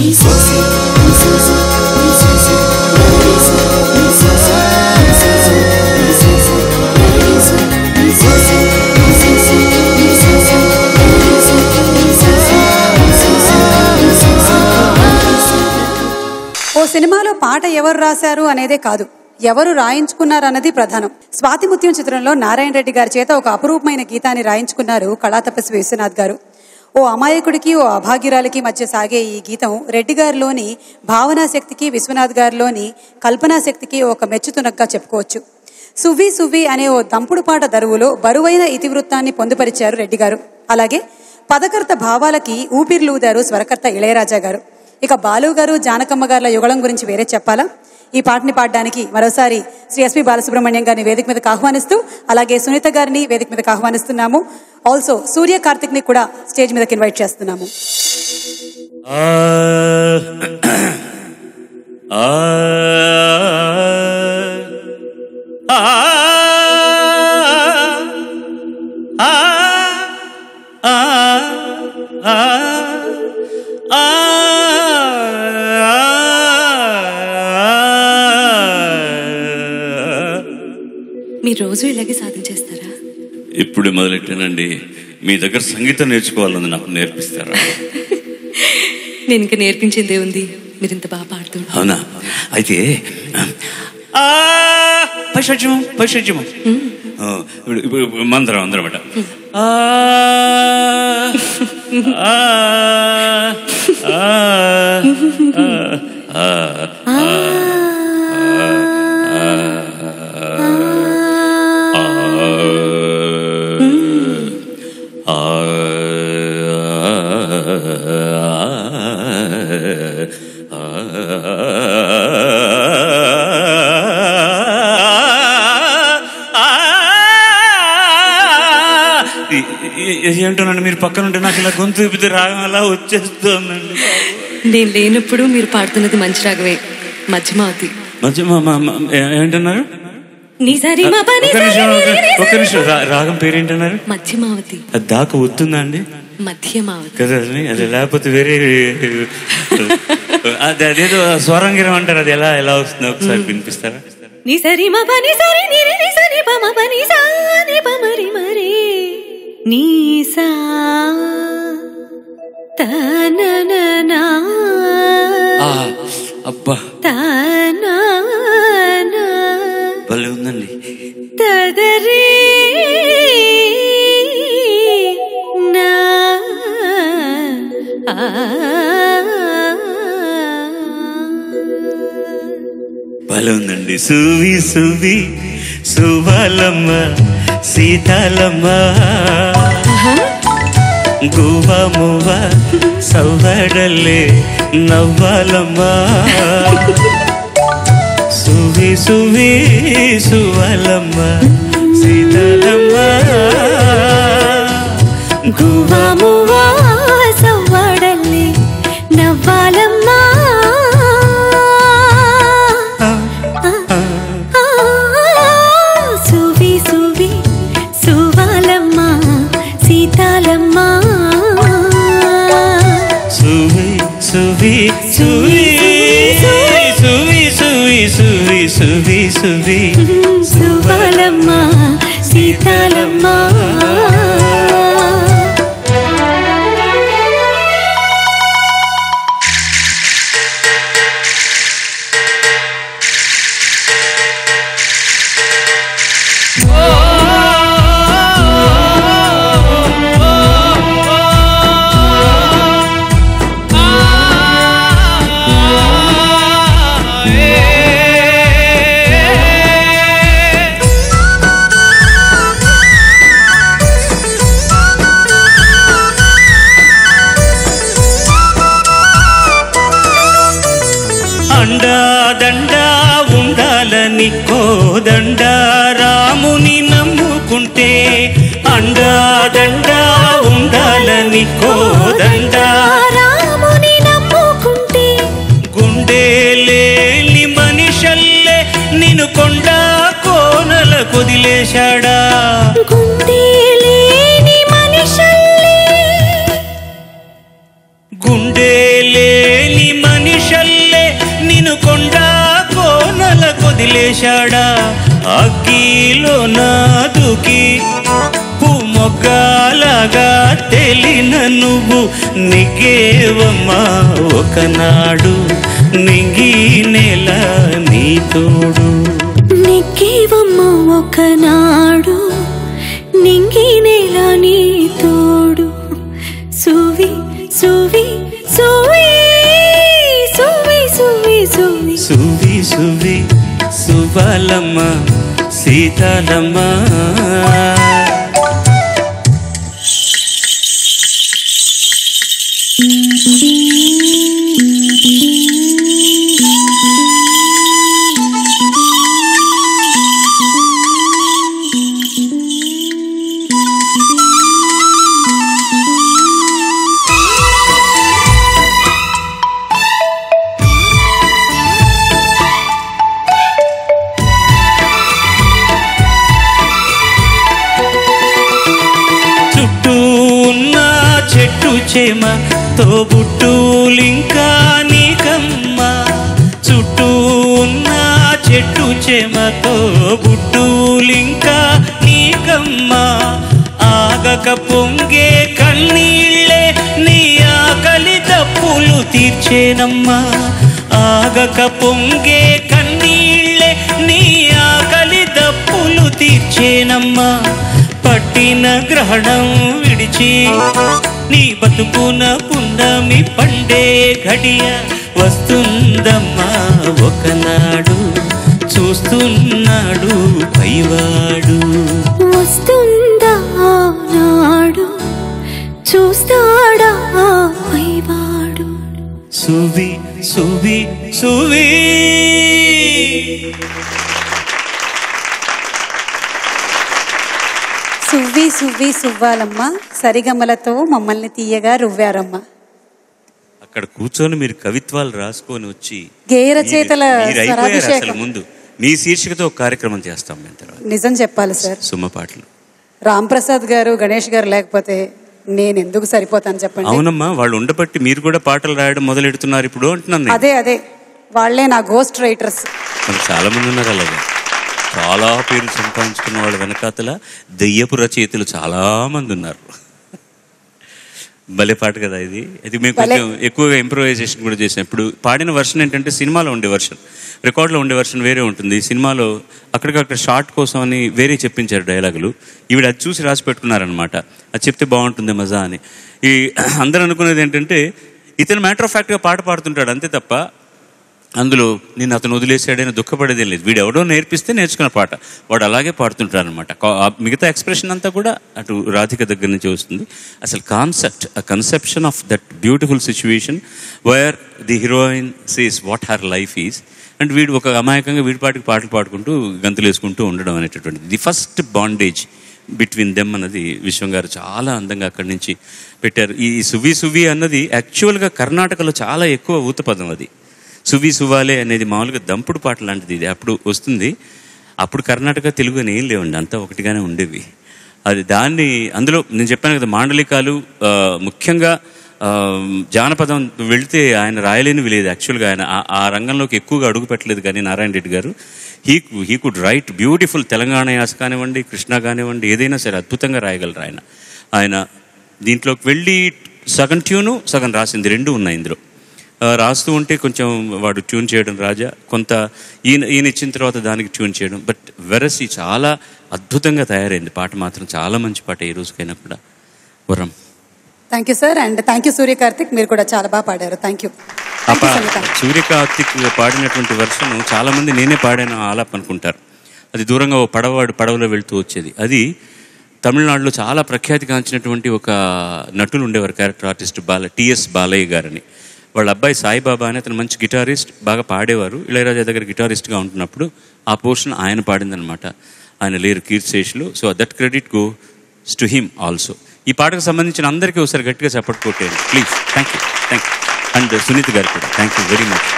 ఓ సినిమాలో పాట ఎవరు రాశారు అనేదే కాదు, ఎవరు రాయించుకున్నారన్నది ప్రధానం. స్వాతిముత్యం చిత్రంలో నారాయణ రెడ్డి గారి చేత ఒక అపురూపమైన గీతాన్ని రాయించుకున్నారు కళాతపస్వి విశ్వనాథ్ గారు. ఓ అమాయకుడికి ఓ అభాగ్యురాలికి మధ్య సాగే ఈ గీతం రెడ్డి గారిలోని భావనాశక్తికి, విశ్వనాథ్ గారిలోని కల్పనాశక్తికి ఒక మెచ్చుతునగ్గా చెప్పుకోవచ్చు. సువ్వి సువ్వి అనే ఓ దంపుడు పాట దరువులో బరువైన ఇతివృత్తాన్ని పొందుపరిచారు రెడ్డి గారు. అలాగే పదకర్త భావాలకి ఊపిర్లూదారు స్వరకర్త ఇళయరాజా గారు. ఇక బాలు గారు, జానకమ్మ గారుల యుగళం గురించి వేరే చెప్పాలా? ఈ పాటని పాడడానికి మరోసారి శ్రీ ఎస్పి బాలసుబ్రహ్మణ్యం గారిని వేదిక మీదకి ఆహ్వానిస్తూ, అలాగే సునీత గారిని వేదిక మీదకి ఆహ్వానిస్తున్నాము. ఆల్సో సూర్య కార్తిక్ ని కూడా స్టేజ్ మీదకి ఇన్వైట్ చేస్తున్నాము. మీరు రోజు ఇలాగే సాధించేస్తారా? ఇప్పుడు మొదలెట్టానండి. మీ దగ్గర సంగీతం నేర్చుకోవాలని నాకు నేర్పిస్తారా? నేను ఇంకా నేర్పించిందే ఉంది, మీరు ఇంత బాగా పాడుతుంటారు. అవునా? అయితే పైషజ్యము పైషజ్యము మందరం అందరమాట. ఏంటోనండి, మీరు పక్కన ఉంటే నాకు ఇలా గొంతు విప్పితే రాగం అలా వచ్చేస్తుందండి. నేను లేనప్పుడు మీరు పాడుతున్నది మంచి రాగమే, మధ్యమావతి. ఏంటన్నారు? ఒక నిమిషం, రాగం పేరేంటన్నారు? మధ్యమావతి. అది దాకా వస్తుందా అండి? మధ్యమావతి కదా, అది లేకపోతే వేరే అదేదో స్వరంగిరం అంటారు, అది ఎలా ఎలా వస్తుంది ఒకసారి వినిపిస్తారా? అబ్బా భలే ఉందండి. భలే ఉందండి. సువి సువి సువలమ్మ సీతాలమ్మ గువ్వ మువ్వ సవ్వడల్లే నవ్వాలమ్మ సువి సువి సువలమ్మ సీతాలమ్మ గువ్వ మువ్వ సవ్వడల్లే నవ్వాలమ్మ సువి సువి సువలమ్మ సీతాలమ్మ సువి సువి సువి సువి సువి సువి సువి సువి సువలమ్మ సీతాలమ్మ. అండాదండా ఉండాలని కోదండ రాముని నమ్ముకుంటే, అండాదండా ఉండాలని కోదండ రాముని నమ్ముకుంటే, గుండె లేని మనిషల్లే నిన్ను కొండ కోనల కొదిలేశాడా, గుండె లేని మనిషల్లే గుండె లేని జల్లే నిన్ను కొండా కోనల కొదిలేశాడా అగ్గిలో నాదుకి మొగ్గలాగా తెలిన నువ్వు నిగేవమ్మా ఒకనాడు నింగి నెల నీ తోడు నిగేవమ్మా ఒకనాడు నింగి నెల నీ తోడు సువి సువి సువి సువి సువి సువి సువి సువి సువలమ్మ సీతాలమ్మ చేమ తోబుట్టులింకా నీకమ్మ చుట్టూ ఉన్న చెట్టు చేమ తోబుట్టులింకా నీకమ్మ ఆగక పొంగే కన్నీళ్ళే నీ ఆకలి తప్పులు తీర్చేనమ్మా ఆగక పొంగే కన్నీళ్ళే నీ ఆకలి తప్పులు తీర్చేనమ్మా పట్టిన గ్రహణం విడిచి నీ బతుకున పున్నమి పండే ఘడియ వస్తుందమ్మా ఒకనాడు చూస్తున్నాడు పైవాడు వస్తుందా నాడు చూస్తాడా పైవాడు సువి సువి సువి సువ్వి సువ్వి సువ్వాలమ్మ సరిగమలతో మమ్మల్ని తీయగా రువ్వారమ్మ. అక్కడ కూర్చొని మీరు కవిత్వాలు రాసుకొని వచ్చి గేయ రచయితల అసలు ముందు మీ శీర్షికతో ఒక కార్యక్రమం చేస్తాం మేము తర్వాత. నిజం చెప్పాలి సార్, సుమ పాటలు రామ్ ప్రసాద్ గారు గణేష్ గారు లేకపోతే నేను ఎందుకు సరిపోతాను చెప్పండి. అవునమ్మా, వాళ్ళు ఉండబట్టి మీరు కూడా పాటలు రాయడం మొదలెడుతున్నారు ఇప్పుడు అంటున్నాను. అదే వాళ్ళే నా గోస్ట్ రైటర్స్. చాలా మంది ఉన్నారు అలాగే, చాలా పేరు సంపాదించుకున్న వాళ్ళ వెనకాతల దెయ్యపు రచయితలు చాలా మంది ఉన్నారు. భలే పాట కదా ఇది. అది మేము కొంచెం ఎక్కువగా ఇంప్రూవైజేషన్ కూడా చేసాం. ఇప్పుడు పాడిన వర్షన్ ఏంటంటే సినిమాలో ఉండే వర్షన్, రికార్డులో ఉండే వర్షన్ వేరే ఉంటుంది. సినిమాలో అక్కడికక్కడ షార్ట్ కోసం అని వేరే చెప్పించారు డైలాగులు. ఈవిడ అది చూసి రాసి పెట్టుకున్నారనమాట, అది చెప్తే బాగుంటుంది మజా అని. ఈ అందరూ అనుకునేది ఏంటంటే ఇతను మ్యాటర్ ఆఫ్ ఫ్యాక్ట్గా పాట పాడుతుంటాడు అంతే తప్ప అందులో నేను అతను వదిలేసాడని దుఃఖపడేదేం లేదు. వీడు ఎవడో నేర్పిస్తే నేర్చుకున్న పాట, వాడు అలాగే పాడుతుంటాడు అనమాట. మిగతా ఎక్స్ప్రెషన్ అంతా కూడా అటు రాధిక దగ్గర నుంచి వస్తుంది. అసలు concept, a conception of that beautiful situation where the heroine says what her life is, and వీడు ఒక అమాయకంగా వీడిపాటికి పాటలు పాడుకుంటూ గంతులు వేసుకుంటూ ఉండడం అనేటటువంటిది. The first bondage between them అన్నది విశ్వం గారు చాలా అందంగా అక్కడి నుంచి పెట్టారు. ఈ సువి సువి అన్నది యాక్చువల్గా కర్ణాటకలో చాలా ఎక్కువ ఊత పదం. అది సువి సువాలే అనేది మామూలుగా దంపుడు పాట లాంటిది. ఇది అప్పుడు వస్తుంది. అప్పుడు కర్ణాటక తెలుగు అని ఏం లేవండి, అంతా ఒకటిగానే ఉండేవి. అది దాన్ని అందులో నేను చెప్పాను కదా, మాండలికాలు ముఖ్యంగా జానపదం వెళితే ఆయన రాయలేనివి లేదు. యాక్చువల్గా ఆయన ఆ రంగంలోకి ఎక్కువగా అడుగు పెట్టలేదు. కానీ నారాయణ రెడ్డి గారు he could right beautiful. Telangana యాస కానివ్వండి, కృష్ణ కానివ్వండి, ఏదైనా సరే అద్భుతంగా రాయగలరు ఆయన దీంట్లోకి వెళ్ళి సగం ట్యూను సగం రాసింది, రెండు ఉన్నాయి ఇందులో. రాస్తూ ఉంటే కొంచెం వాడు ట్యూన్ చేయడం రాజా, కొంత ఈయన ఇచ్చిన తర్వాత దానికి ట్యూన్ చేయడం. బట్ వెరసి చాలా అద్భుతంగా తయారైంది పాట. మాత్రం చాలా మంచి పాట ఈ రోజుకైనా కూడా. వరం. Thank you sir, and thank you Surya Karthik, మీరు కూడా చాలా బాగా పాడారు. Thank you. సూర్య కార్తిక్ పాడినటువంటి వర్షన్ చాలా మంది నేనే పాడాను ఆలాప్ అనుకుంటారు. అది దూరంగా ఓ పడవలో వెళ్తూ వచ్చేది. అది తమిళనాడులో చాలా ప్రఖ్యాతిగాంచినటువంటి ఒక నటులు ఉండేవారు, క్యారెక్టర్ ఆర్టిస్ట్ టిఎస్ బాలయ్య గారని. వాళ్ళ అబ్బాయి సాయిబాబా అని అతను మంచి గిటారిస్ట్, బాగా పాడేవారు. ఇళయరాజా దగ్గర గిటారిస్ట్గా ఉంటున్నప్పుడు ఆ పోర్షన్ ఆయన పాడిందనమాట. ఆయన లేరు కీర్తిశేషులు. So that credit goes to him also. ఈ పాటకు సంబంధించిన అందరికీ ఒకసారి గట్టిగా సపోర్ట్ కొట్టేయండి please. Thank you. And Sunith గారు కూడా థ్యాంక్ యూ వెరీ మచ్.